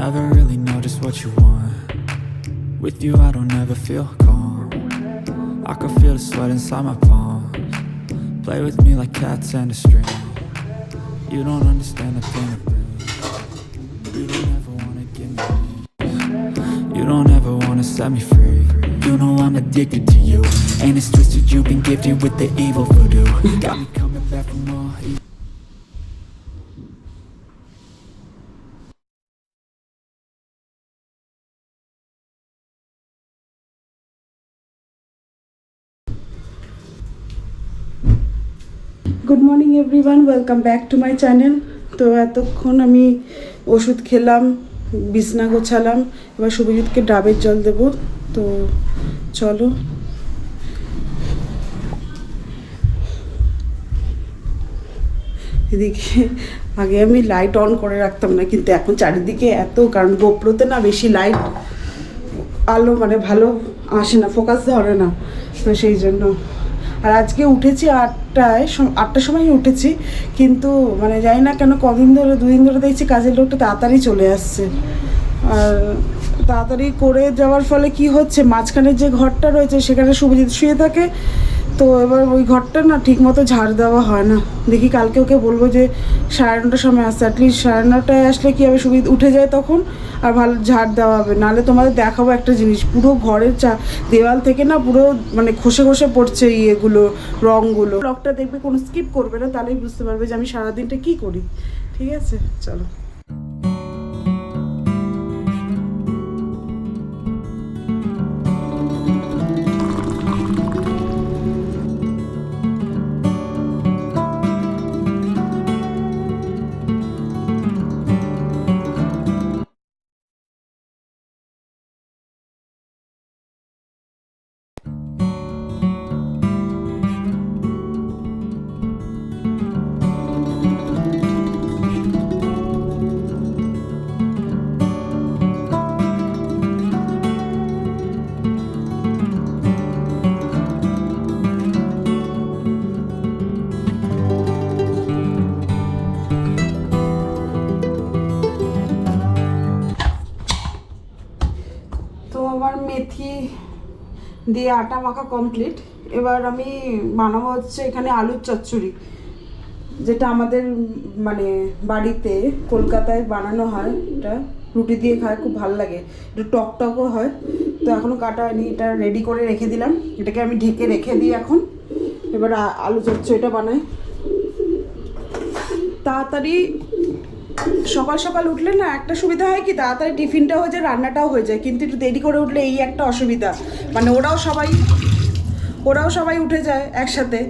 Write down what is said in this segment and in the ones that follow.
Never really know just what you want. With you I don't ever feel calm. I can feel the sweat inside my palms. Play with me like cats and a string. You don't understand the pain it brings. You don't ever wanna give me peace. You don't ever wanna set me free. You know I'm addicted to you. And it's twisted, you've been gifted with the evil voodoo. Got me coming back from all evil. Good morning everyone, welcome back to my channel. তো এতক্ষণ আমি ওষুধ খেলাম, বিছনা গোছালাম, এবার শুভজিৎকে ডাবের জল দেব। তো চলো, এদিকে আগে আমি লাইট অন করে রাখতাম না, কিন্তু এখন চারিদিকে এত, কারণ গোপ্রোতে না বেশি লাইট আলো মানে ভালো আসে না, ফোকাস ধরে না, তো সেই জন্য। আর আজকে উঠেছি আটটার সময় উঠেছি, কিন্তু মানে জানি না কেন দুদিন ধরে দেখছি কাজের লোকটা তাড়াতাড়ি চলে আসছে। আর তাড়াতাড়ি করে যাওয়ার ফলে কি হচ্ছে, মাঝখানের যে ঘরটা রয়েছে সেখানে শুভজিৎ শুয়ে থাকে, তো এবার ওই ঘরটা না ঠিক মতো ঝাড় দেওয়া হয় না। দেখি কালকে ওকে বলবো যে 9:30টার সময় আসছে, অ্যাটলিস্ট 9:30টায় আসলে কী হবে, সুবিধা উঠে যায় তখন, আর ভালো ঝাড় দেওয়া হবে। নাহলে তোমাদের দেখাবো একটা জিনিস, পুরো ঘরের দেওয়াল থেকে না পুরো মানে খসে খসে পড়ছে ইয়েগুলো, রঙগুলো। ব্লগটা দেখবে, কোনো স্কিপ করবে না, তাহলেই বুঝতে পারবে যে আমি সারাদিনটা কী করি। ঠিক আছে, চলো। আমার মেথি দিয়ে আটা মাখা কমপ্লিট। এবার আমি বানাবো হচ্ছে এখানে আলুর চচ্চড়ি, যেটা আমাদের মানে বাড়িতে কলকাতায় বানানো হয়। এটা রুটি দিয়ে খায়, খুব ভালো লাগে, একটু টক টকও হয়। তো এখনও কাটা হয়নি, এটা রেডি করে রেখে দিলাম, এটাকে আমি ঢেকে রেখে দিই এখন। এবার আলু চচ্চড়িটা বানাই। তাড়াতাড়ি সকাল সকাল উঠলে না একটা সুবিধা হয় কি, তাড়াতাড়ি টিফিনটাও হয়ে যায়, রান্নাটাও হয়ে যায়। কিন্তু একটু দেরি করে উঠলে এই একটা অসুবিধা, মানে ওরাও সবাই উঠে যায় একসাথে,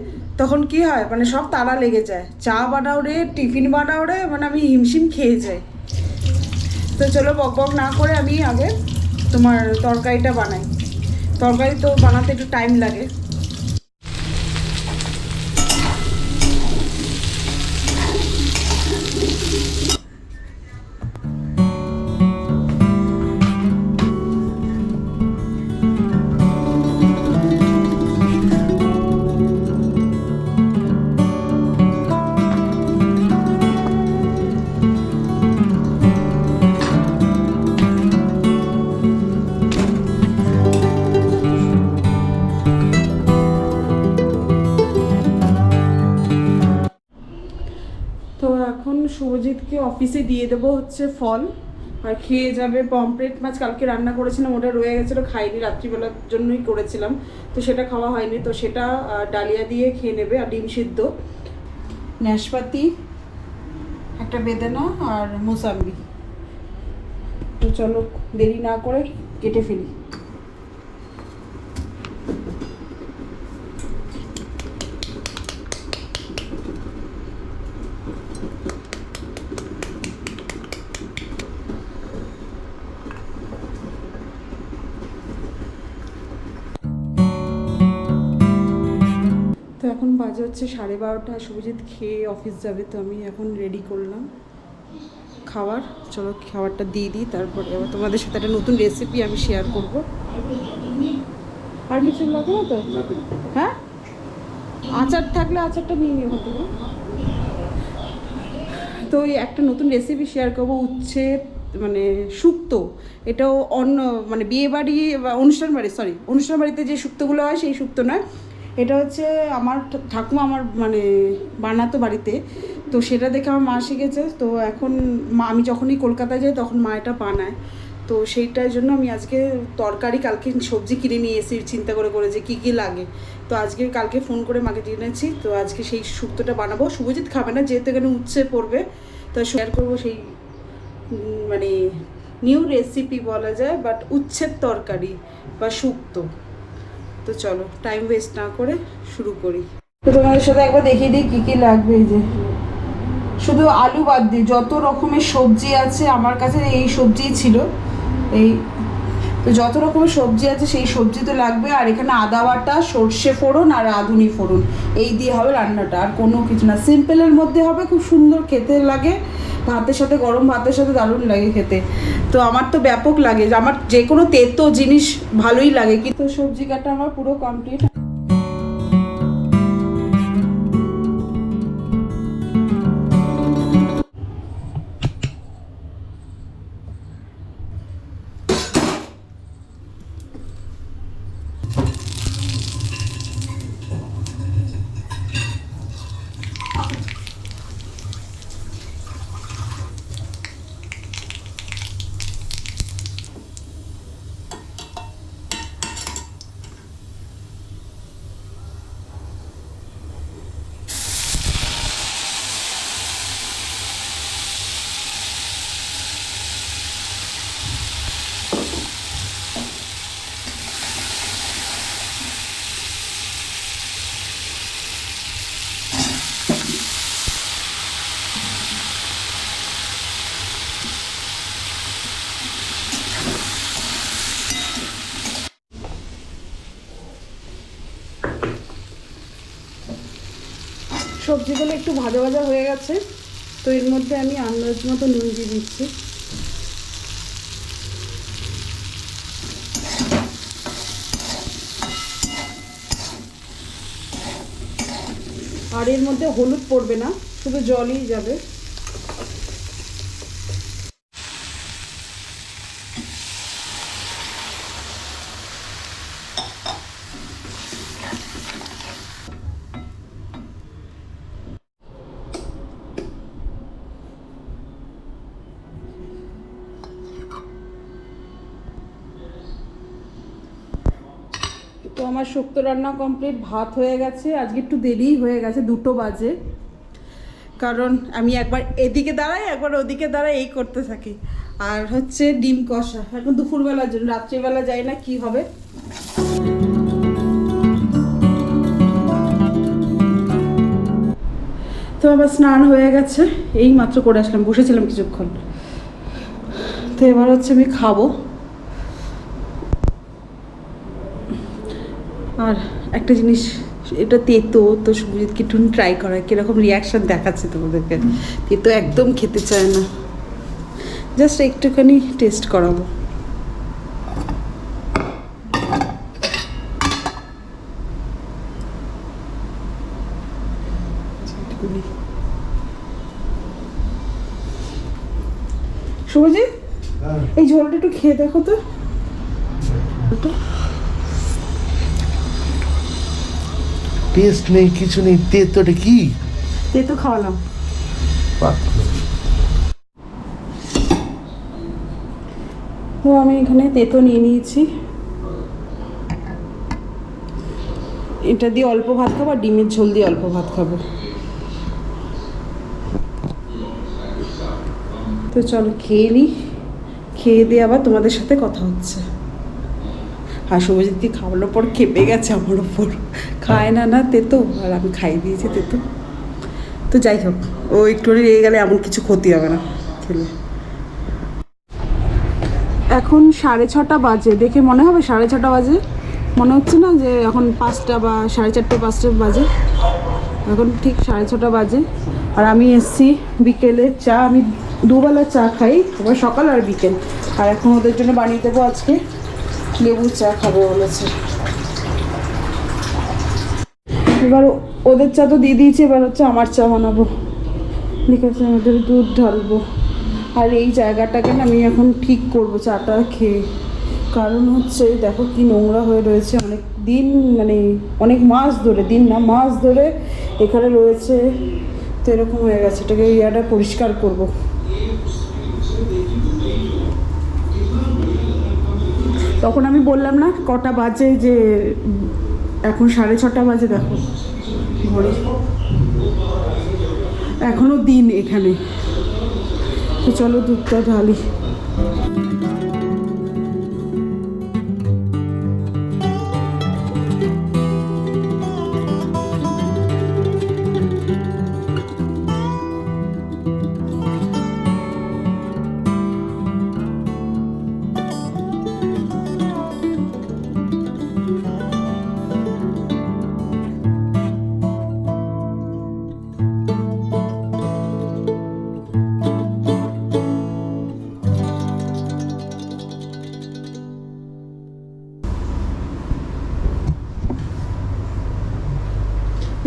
তখন কি হয় মানে সব তাড়া লেগে যায়, চা বানাও রে, টিফিন বানাও রে, মানে আমি হিমশিম খেয়ে যাই। তো চলো বক না করে আমি আগে তোমার তরকারিটা বানাই। তরকারি তো বানাতে একটু টাইম লাগে। তো এখন শুভজিৎকে অফিসে দিয়ে দেবো হচ্ছে ফল, আর খেয়ে যাবে পমফ্রেট মাছ। কালকে রান্না করেছিলাম, ওটা রয়ে গেছিলো, খাইনি, রাত্রিবেলার জন্যই করেছিলাম, তো সেটা খাওয়া হয়নি। তো সেটা ডালিয়া দিয়ে খেয়ে নেবে, আর ডিম সিদ্ধ, নাশপাতি, একটা বেদানা আর মোসাম্বি। তো চলো দেরি না করে কেটে ফেলি। তো এখন বাজে হচ্ছে 12:30, শুভজিৎ খেয়ে অফিস যাবে, তো আমি এখন রেডি করলাম খাবার। চলো খাবারটা দিয়ে দিই, তারপরে আবার তোমাদের সাথে একটা নতুন রেসিপি আমি শেয়ার করব। আর কিছু লাগবে না তো? হ্যাঁ, আচার থাকলে আচারটা নিয়ে নেবো। তো একটা নতুন রেসিপি শেয়ার করবো, উচ্ছে মানে শুক্তো, এটাও অন্য মানে বিয়ে বাড়ি বা অনুষ্ঠান বাড়িতে যে শুক্তোগুলো হয় সেই শুক্তো নয়, এটা হচ্ছে আমার ঠাকুমা আমার মানে বানাতো বাড়িতে, তো সেটা দেখে আমার মা শিখেছে। তো এখন মা, আমি যখনই কলকাতায় যাই তখন মা এটা বানায়, তো সেইটার জন্য আমি আজকে তরকারি, কালকে সবজি কিনে নিয়ে এসেছি চিন্তা করে করে যে কী কী লাগে। তো কালকে ফোন করে মাকে জেনেছি, তো আজকে সেই শুক্তোটা বানাবো। শুভজিৎ খাবে না যেহেতু এখানে উচ্ছে পড়বে, তো শেয়ার করবো সেই মানে নিউ রেসিপি বলা যায়, বাট উচ্ছের তরকারি বা শুক্তো। তো চলো টাইম ওয়েস্ট না করে শুরু করি। তো তোমাদের সাথে একবার দেখিয়ে দিই কী কী লাগবে। এই যে শুধু আলু বাদ দিয়ে যত রকমের সবজি আছে আমার কাছে, এই সবজিই ছিল, এই তো যত রকমের সবজি আছে সেই সবজি তো লাগবে। আর এখানে আদা বাটা, সর্ষে ফোড়ন আর রাঁধুনি ফোড়ন, এই দিয়ে হবে রান্নাটা, আর কোনো কিছু না। সিম্পলের মধ্যে হবে, খুব সুন্দর খেতে লাগে, ভাতের সাথে, গরম ভাতের সাথে দারুণ লাগে খেতে। তো আমার তো ব্যাপক লাগে, আমার যে কোনো তেতো জিনিস ভালোই লাগে। কিন্তু সবজি কাটা আমার পুরো কমপ্লিট। সবজিগুলো একটু ভাজা ভাজা হয়ে গেছে, তো এর মধ্যে আমি আন্দাজ মতো নুন দিয়ে দিচ্ছি। আর এর মধ্যে হলুদ পড়বে না, শুধু জলই যাবে। তো আমার শুক্তো রান্না কমপ্লিট, ভাত হয়ে গেছে। আজকে একটু দেরিই হয়ে গেছে, 2টো বাজে, কারণ আমি একবার এদিকে দাঁড়াই একবার ওদিকে দাঁড়াই, এই করতে থাকি। আর হচ্ছে ডিম কষা এখন দুপুরবেলার জন্য, রাত্রিবেলা যাই না কি হবে। তো আবার স্নান হয়ে গেছে, এই মাত্র করে আসলাম, বসেছিলাম কিছুক্ষণ। তো এবার হচ্ছে আমি খাবো। আর একটা জিনিস, এটা তেতো, তো সুজিতকে একটু ট্রাই করা, কীরকম রিয়াকশান দেখাচ্ছে তোমাদেরকে। তেতো একদম খেতে চায় না, জাস্ট একটুখানি টেস্ট করাবো। সুজিত, এই ঝোলটা একটু খেয়ে দেখো তো। টেস্ট নেই, কিছু নেই, তেতোটা কি? তেতো খাওয়ালাম। তো আমি এখানে তেতো নিয়ে নিয়েছি, এটা দিয়ে অল্প ভাত খাবো, আর ডিমের ঝোল দিয়ে অল্প ভাত খাবো। তো চলো খেয়ে নিই, খেয়ে দিয়ে আবার তোমাদের সাথে কথা হচ্ছে। আর শুভজিৎকে খাওয়ানোর পর খেপে গেছে আমার ওপর, খায় না না তেতো, আর আমি খাইয়ে দিয়েছি তেতো। তো যাই হোক, ও একটু রেগে গেলে এমন কিছু ক্ষতি হবে না খেলে। এখন 6:30 বাজে, দেখে মনে হবে 6:30 বাজে, মনে হচ্ছে না যে এখন 5টা বা 4:30 5টা বাজে, এখন ঠিক 6:30 বাজে। আর আমি এসছি বিকেলে চা, আমি দুবেলা চা খাই, আবার সকাল আর বিকেল। আর এখন ওদের জন্য বানিয়ে দেবো, আজকে লেবুর চা খাবে বলেছে। এবার ওদের চা তো দিয়ে দিয়েছি, এবার হচ্ছে আমার চা বানাবো। ঠিক আছে, ওদের দুধ ঢালবো। আর এই জায়গাটাকে না আমি এখন ঠিক করবো চাটা খেয়ে, কারণ হচ্ছে দেখো কি নোংরা হয়ে রয়েছে, অনেক দিন মানে অনেক মাস ধরে, দিন না মাস ধরে এখানে রয়েছে, তো এরকম হয়ে গেছে, এটাকে ইয়াটা পরিষ্কার করব। তখন আমি বললাম না কটা বাজে, যে এখন 6:30 বাজে, দেখো ঘড়ি, এখনো দিন এখানে। তো চলো দুধটা ঢালি।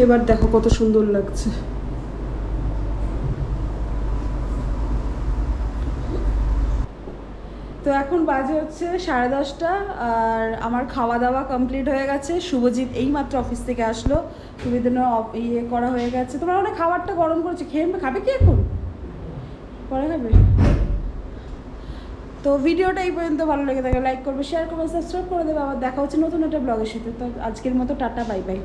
এবার দেখো কত সুন্দর লাগছে। তো এখন বাজে হচ্ছে 10:30, আর আমার খাওয়া দাওয়া কমপ্লিট হয়ে গেছে। শুভজিৎ এইমাত্র অফিস থেকে আসলো, সুবিধানো ইয়ে করা হয়ে গেছে। তোমার অনেক খাবারটা গরম করেছে, খাবে কি এখন, পরে খাবে? তো ভিডিওটা এই পর্যন্ত ভালো লেগে থাকে লাইক করবে, শেয়ার করবে, সাবস্ক্রাইব করে দেবে। আবার দেখা হচ্ছে নতুন একটা ব্লগের সাথে। তো আজকের মতো টাটা, বাই বাই।